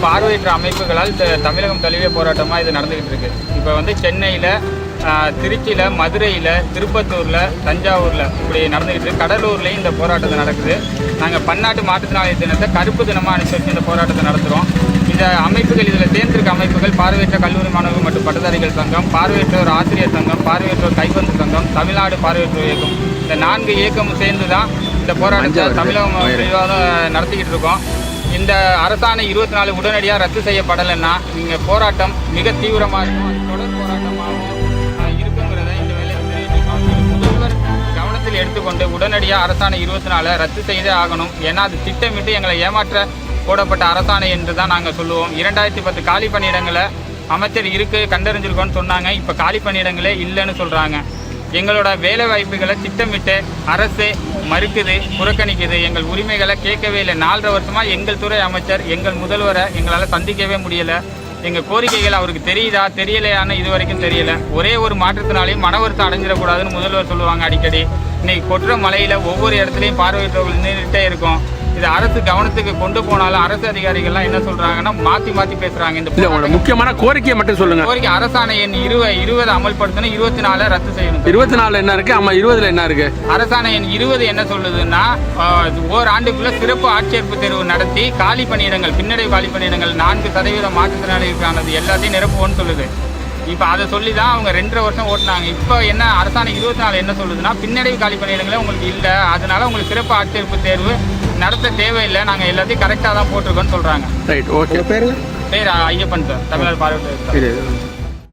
பார்வையற்ற அமைப்புகளால் தமிழகம் தழுவிய போராட்டமாக இது நடந்துக்கிட்டு இருக்கு. இப்போ சென்னையில், திருச்சியில், மதுரையில், திருப்பத்தூரில், தஞ்சாவூரில் இப்படி நடந்துக்கிட்டு இருக்கு. கடலூர்லேயும் இந்த போராட்டத்தை நடக்குது. நாங்கள் பன்னாட்டு மாற்றுத்திறனாளி தினத்தை கருப்பு தினமாக அனுசரித்து இந்த போராட்டத்தை நடத்துகிறோம். இந்த அமைப்புகள், இதில் தேர்ந்தெடுக்க அமைப்புகள் பார்வையற்ற கல்லூரி மாணவர்கள் மற்றும் பட்டதாரிகள் சங்கம், பார்வையற்றோர் ஆசிரியர் சங்கம், பார்வையற்றோர் கைப்பந்து சங்கம், தமிழ்நாடு பார்வையற்றோர் இயக்கம், இந்த 4 இயக்கமும் சேர்ந்து தான் இந்த போராட்டத்தை தமிழகம் நடத்திக்கிட்டு இருக்கோம். இந்த அரசாணை 24 உடனடியாக ரத்து செய்யப்படலைன்னா இங்கே போராட்டம் மிக தீவிரமாக இருக்கும். அது தொடர் போராட்டமாகவும் இருக்குங்கிறத இந்த வேலையில் தெரிவிச்சிருக்கோம். முதல்வர் கவனத்தில் எடுத்துக்கொண்டு உடனடியாக அரசாணை 24 ரத்து செய்தே ஆகணும். ஏன்னா அது திட்டமிட்டு எங்களை ஏமாற்ற போடப்பட்ட அரசாணை என்று தான் நாங்கள் சொல்லுவோம். 2010 காலி பணியிடங்களை அமைச்சர் கண்டறிஞ்சிருக்கோன்னு சொன்னாங்க. இப்போ காலி பணியிடங்களே இல்லைன்னு சொல்கிறாங்க. எங்களோட வேலை வாய்ப்புகளை திட்டமிட்டு அரசு மறுக்குது, புறக்கணிக்குது. எங்கள் உரிமைகளை கேட்கவே இல்லை. 4.5 வருஷமாக எங்கள் துறை அமைச்சர், எங்கள் முதல்வரை எங்களால் சந்திக்கவே முடியலை. எங்கள் கோரிக்கைகள் அவருக்கு தெரியுதா தெரியலையான்னு இது வரைக்கும் தெரியலை. ஒரே ஒரு மாற்றத்தினாலையும் மன வருத்தம் அடைஞ்சிடக்கூடாதுன்னு முதல்வர் சொல்லுவாங்க அடிக்கடி. இன்னைக்கு கொற்ற மலையில் ஒவ்வொரு இடத்துலையும் பார்வையற்றவர்கள் நின்றுட்டே இருக்கும். இது அரசு கவனத்துக்கு கொண்டு போனாலும் அரசு அதிகாரிகள்லாம் என்ன சொல்றாங்கன்னா மாற்றி பேசுறாங்க. இந்த முக்கியமான கோரிக்கையை மட்டும் சொல்லுங்க. கோரிக்கை அரசாணை எண் 20 அமல்படுத்தணும், 24 ரத்து செய்யணும். 24 என்ன இருக்கு? ஆமா, 20 என்ன இருக்கு? அரசாணை எண் 20 என்ன சொல்லுதுன்னா, ஓராண்டுக்குள்ள சிறப்பு ஆட்சேர்ப்பு தேர்வு நடத்தி காலி பணியிடங்கள், பின்னடைவு காலி பணியிடங்கள் 4% மாற்றுத்திறனாளிகளுக்கானது எல்லாத்தையும் நிரப்புவோன்னு சொல்லுது. இப்போ அதை சொல்லி தான் அவங்க 2.5 வருஷம் ஓட்டினாங்க. இப்போ என்ன அரசாணை 24 என்ன சொல்லுதுன்னா, பின்னடைவு காலி பணியிடங்களே உங்களுக்கு இல்லை, அதனால உங்களுக்கு சிறப்பு ஆட்சேர்ப்பு தேர்வு நடத்த தேவையில்லை, நாங்கள் எல்லாத்தையும் கரெக்டாக தான் போட்டிருக்கோன்னு சொல்கிறாங்க. Right, okay. பேர் ஐயப்பன் சார், தமிழ்நாடு பார்வையற்றோர்.